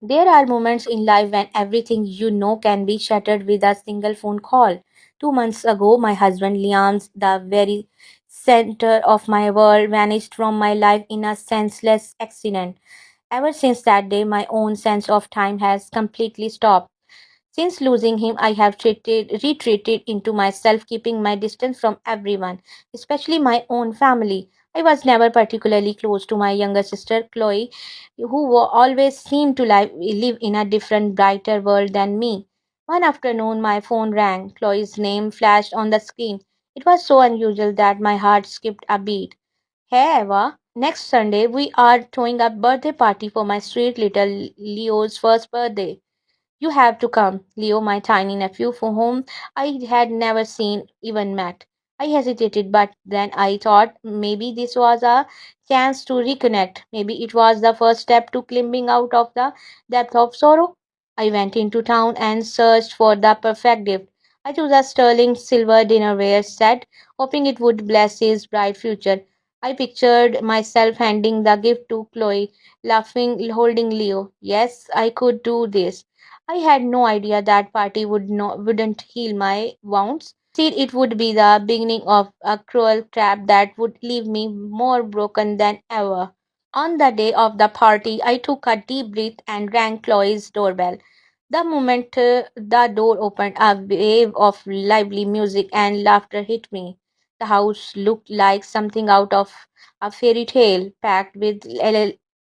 There are moments in life when everything you know can be shattered with a single phone call. 2 months ago, my husband Liam's, the very center of my world, vanished from my life in a senseless accident. Ever since that day, my own sense of time has completely stopped. Since losing him, I have retreated into myself, keeping my distance from everyone, especially my own family. I was never particularly close to my younger sister, Chloe, who always seemed to live in a different, brighter world than me. One afternoon, my phone rang. Chloe's name flashed on the screen. It was so unusual that my heart skipped a beat. Hey Eva, next Sunday we are throwing a birthday party for my sweet little Leo's first birthday. You have to come, Leo, my tiny nephew, for whom I had never seen, even met. I hesitated, but then I thought maybe this was a chance to reconnect. Maybe it was the first step to climbing out of the depth of sorrow. I went into town and searched for the perfect gift. I chose a sterling silver dinnerware set, hoping it would bless his bright future. I pictured myself handing the gift to Chloe, laughing, holding Leo. Yes, I could do this. I had no idea that party wouldn't heal my wounds. Instead, it would be the beginning of a cruel trap that would leave me more broken than ever. On the day of the party, I took a deep breath and rang Chloe's doorbell. The moment the door opened, a wave of lively music and laughter hit me. The house looked like something out of a fairy tale, packed with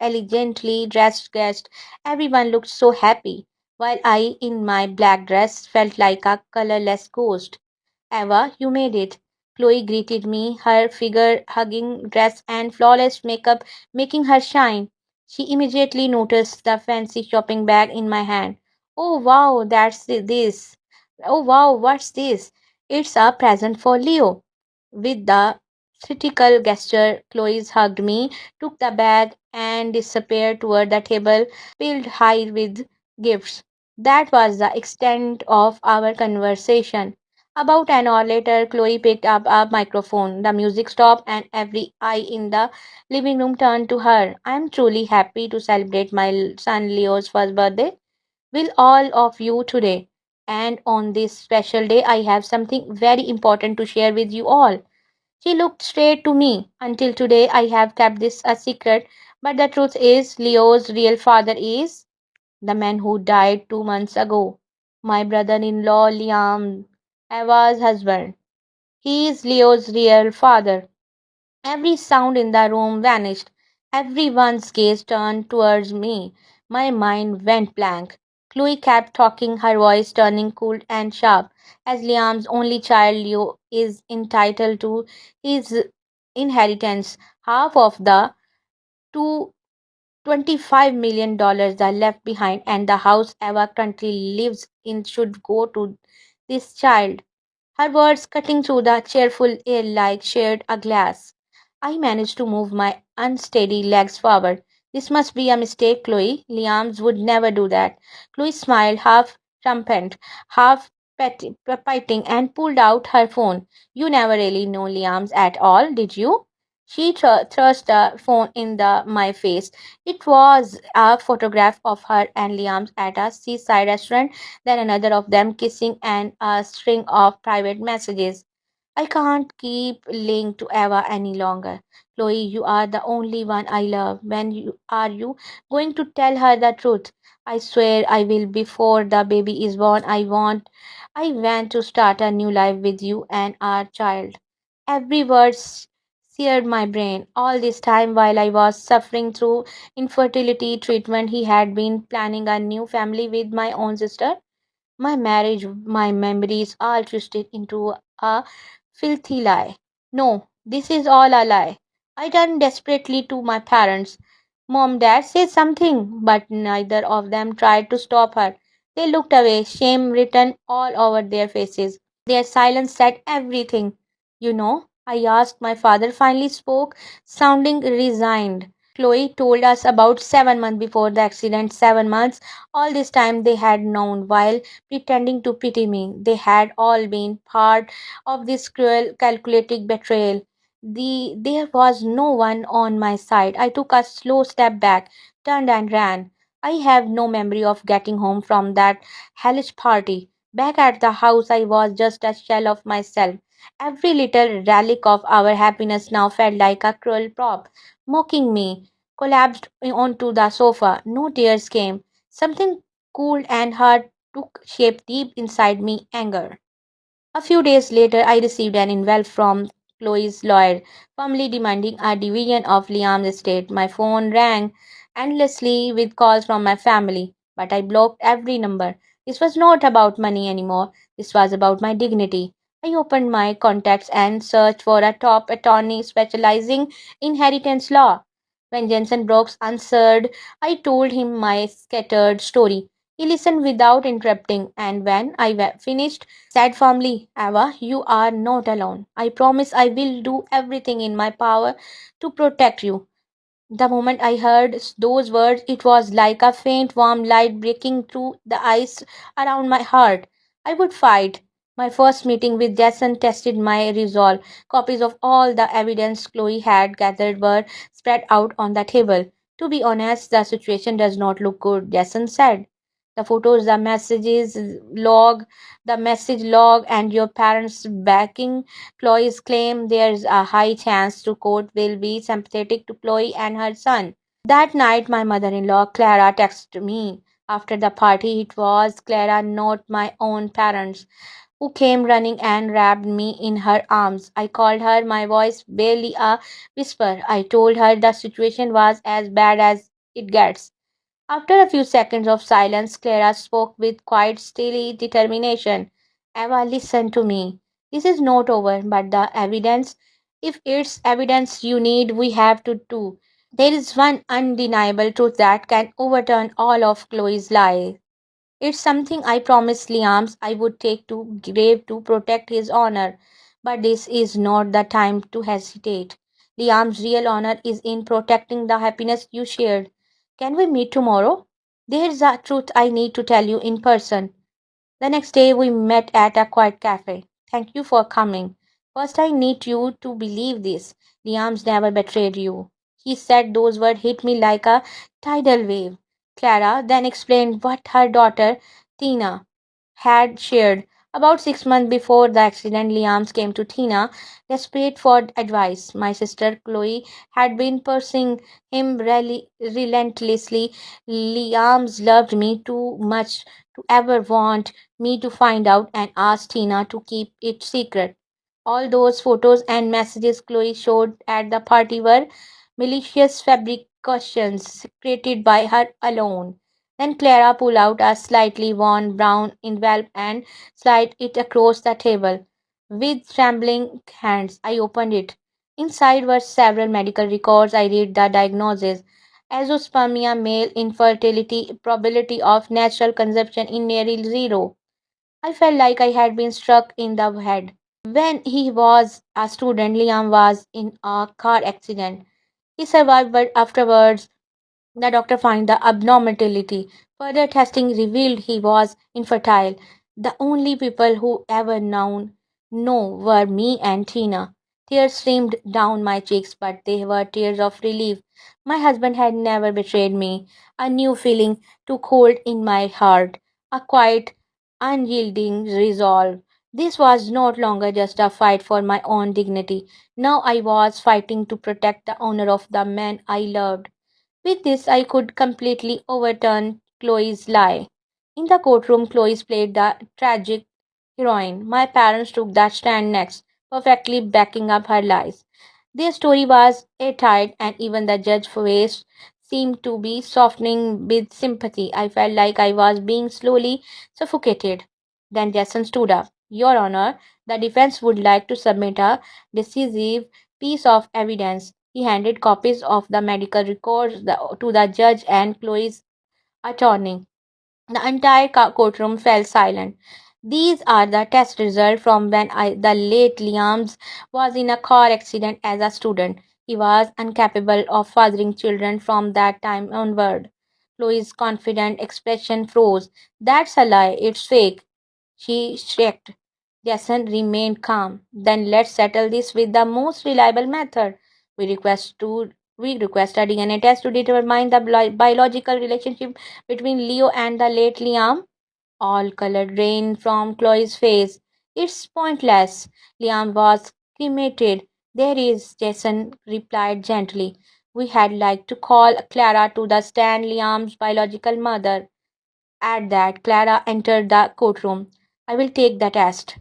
elegantly dressed guests. Everyone looked so happy, while I, in my black dress, felt like a colorless ghost. Eva, you made it. Chloe greeted me, her figure hugging dress and flawless makeup making her shine. She immediately noticed the fancy shopping bag in my hand. Oh wow, this. Oh wow, what's this? It's a present for Leo. With the critical gesture, Chloe hugged me, took the bag, and disappeared toward the table piled high with gifts. That was the extent of our conversation. About an hour later, Chloe picked up a microphone. The music stopped, and every eye in the living room turned to her. I am truly happy to celebrate my son Leo's first birthday with all of you today. And on this special day, I have something very important to share with you all. She looked straight to me. Until today, I have kept this a secret, but the truth is, Leo's real father is the man who died 2 months ago. My brother in law, Liam, Eva's husband. He is Leo's real father. Every sound in the room vanished. Everyone's gaze turned towards me. My mind went blank. Chloe kept talking, her voice turning cool and sharp. As Liam's only child, Leo is entitled to his inheritance. Half of the two $25 million are left behind, and the house Eva currently lives in should go to this child. Her words cutting through the cheerful air like sheared a glass. I managed to move my unsteady legs forward. This must be a mistake, Chloe. Liams would never do that. Chloe smiled, half triumphant, half biting, and pulled out her phone. You never really know Liams at all, did you? She thrust the phone in my face. It was a photograph of her and Liam at a seaside restaurant, then another of them kissing, and a string of private messages. I can't keep linked to Eva any longer. Chloe, you are the only one I love. When you are you going to tell her the truth? I swear I will before the baby is born. I want to start a new life with you and our child. Every word seared my brain. All this time while I was suffering through infertility treatment, he had been planning a new family with my own sister. My marriage, my memories, all twisted into a filthy lie. No, this is all a lie. I turned desperately to my parents. Mom, Dad, say something, but neither of them tried to stop her. They looked away, shame written all over their faces. Their silence said everything. You know, I asked. My father finally spoke, sounding resigned. Chloe told us about 7 months before the accident. 7 months. All this time they had known while pretending to pity me. They had all been part of this cruel, calculated betrayal. There was no one on my side. I took a slow step back, turned and ran. I have no memory of getting home from that hellish party. Back at the house, I was just a shell of myself. Every little relic of our happiness now felt like a cruel prop, mocking me. Collapsed onto the sofa. No tears came. Something cold and hard took shape deep inside me, anger. A few days later, I received an envelope from Chloe's lawyer, firmly demanding a division of Liam's estate. My phone rang endlessly with calls from my family, but I blocked every number. This was not about money anymore. This was about my dignity. I opened my contacts and searched for a top attorney specializing in inheritance law. When Jensen Brooks answered, I told him my scattered story. He listened without interrupting, and when I finished, said firmly, Ava, you are not alone. I promise I will do everything in my power to protect you. The moment I heard those words, it was like a faint warm light breaking through the ice around my heart. I would fight. My first meeting with Jason tested my resolve. Copies of all the evidence Chloe had gathered were spread out on the table. To be honest, the situation does not look good, Jason said. The photos, the message log, and your parents backing Chloe's claim there's a high chance the court will be sympathetic to Chloe and her son. That night, my mother in law, Clara, texted me. After the party, it was Clara, not my own parents, who came running and wrapped me in her arms. I called her, my voice barely a whisper. I told her the situation was as bad as it gets. After a few seconds of silence, Clara spoke with quite steely determination. Eva, listen to me. This is not over, but the evidence, if it's evidence you need, we have to do. There is one undeniable truth that can overturn all of Chloe's lies. It's something I promised Liam's I would take to grave to protect his honor. But this is not the time to hesitate. Liam's real honor is in protecting the happiness you shared. Can we meet tomorrow? There's a truth I need to tell you in person. The next day we met at a quiet cafe. Thank you for coming. First, I need you to believe this. Liam's never betrayed you. He said those words hit me like a tidal wave. Clara then explained what her daughter, Tina, had shared. About 6 months before the accident, Liam came to Tina, desperate for advice. My sister Chloe had been pursuing him relentlessly. Liam's loved me too much to ever want me to find out and asked Tina to keep it secret. All those photos and messages Chloe showed at the party were malicious fabrications created by her alone. Then Clara pulled out a slightly worn brown envelope and slid it across the table. With trembling hands, I opened it. Inside were several medical records. I read the diagnosis. Azoospermia, male infertility, probability of natural conception in nearly zero. I felt like I had been struck in the head. When he was a student, Liam was in a car accident. He survived, but afterwards the doctor found the abnormality. Further testing revealed he was infertile. The only people who ever know were me and Tina. Tears streamed down my cheeks, but they were tears of relief. My husband had never betrayed me. A new feeling took hold in my heart, a quiet, unyielding resolve. This was no longer just a fight for my own dignity. Now I was fighting to protect the honor of the man I loved. With this, I could completely overturn Chloe's lie. In the courtroom, Chloe played the tragic heroine. My parents took that stand next, perfectly backing up her lies. Their story was airtight, and even the judge's face seemed to be softening with sympathy. I felt like I was being slowly suffocated. Then Jason stood up. Your Honor, the defense would like to submit a decisive piece of evidence. He handed copies of the medical records to the judge and Chloe's attorney. The entire courtroom fell silent. These are the test results from when the late Liams was in a car accident as a student. He was incapable of fathering children from that time onward. Chloe's confident expression froze. That's a lie. It's fake. She shrieked. Jason remained calm. Then let's settle this with the most reliable method. We request to We request a DNA test to determine the biological relationship between Leo and the late Liam. All color drained from Chloe's face. It's pointless. Liam was cremated. There is, Jason replied gently. We had like to call Clara to the stand, Liam's biological mother. At that, Clara entered the courtroom. I will take the test.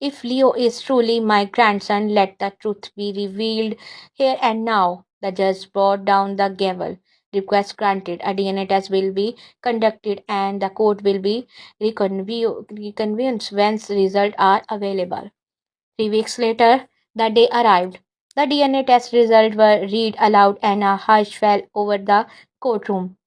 If Leo is truly my grandson, let the truth be revealed here and now. The judge brought down the gavel. Request granted. A DNA test will be conducted and the court will be reconvened when results are available. 3 weeks later, the day arrived. The DNA test results were read aloud and a hush fell over the courtroom.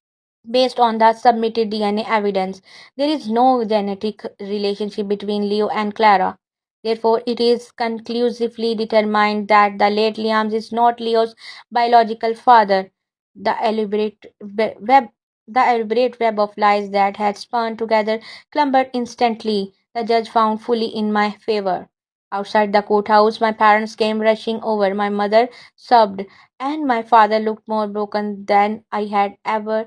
Based on the submitted DNA evidence, there is no genetic relationship between Leo and Clara. Therefore, it is conclusively determined that the late Liam is not Leo's biological father. The elaborate web of lies that had spun together crumbled instantly. The judge found fully in my favor. Outside the courthouse, my parents came rushing over. My mother sobbed, and my father looked more broken than I had ever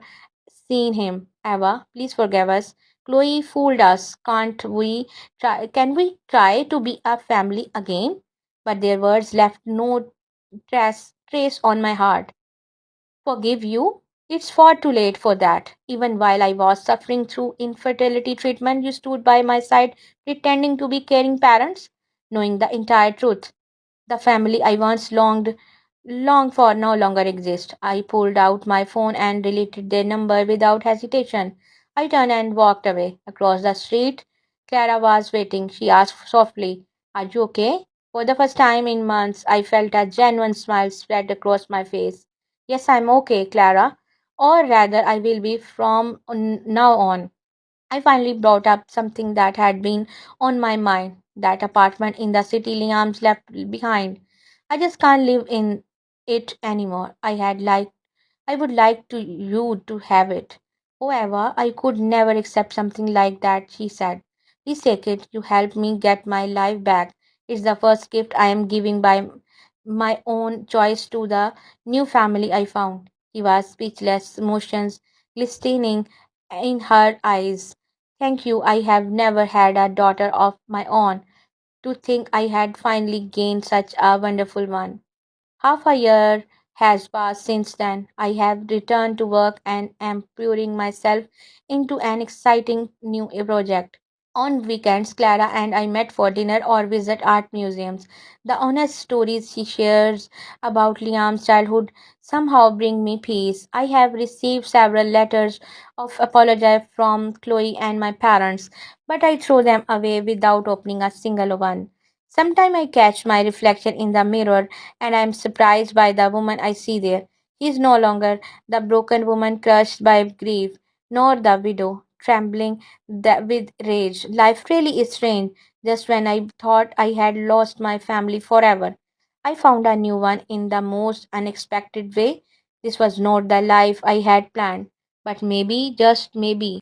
seen him. Eva, please forgive us. Chloe fooled us. Can't we try? Can we try to be a family again? But their words left no trace on my heart. Forgive you? It's far too late for that. Even while I was suffering through infertility treatment, you stood by my side, pretending to be caring parents, knowing the entire truth. The family I once longed for no longer exists. I pulled out my phone and deleted their number without hesitation. I turned and walked away. Across the street, Clara was waiting. She asked softly, Are you okay? For the first time in months, I felt a genuine smile spread across my face. Yes, I'm okay, Clara. Or rather, I will be from now on. I finally brought up something that had been on my mind, that apartment in the city Liam's left behind. I just can't live in it anymore. I would like to you to have it. However, I could never accept something like that, she said. Please take it. You helped me get my life back. It's the first gift I am giving by my own choice to the new family I found. He was speechless, emotions glistening in her eyes. Thank you. I have never had a daughter of my own. To think I had finally gained such a wonderful one. Half a year has passed since then. I have returned to work and am pouring myself into an exciting new project. On weekends, Clara and I met for dinner or visit art museums. The honest stories she shares about Liam's childhood somehow bring me peace. I have received several letters of apology from Chloe and my parents, but I throw them away without opening a single one. Sometimes I catch my reflection in the mirror and I am surprised by the woman I see there. She is no longer the broken woman crushed by grief, nor the widow trembling with rage. Life really is strange. Just when I thought I had lost my family forever, I found a new one in the most unexpected way. This was not the life I had planned, but maybe, just maybe,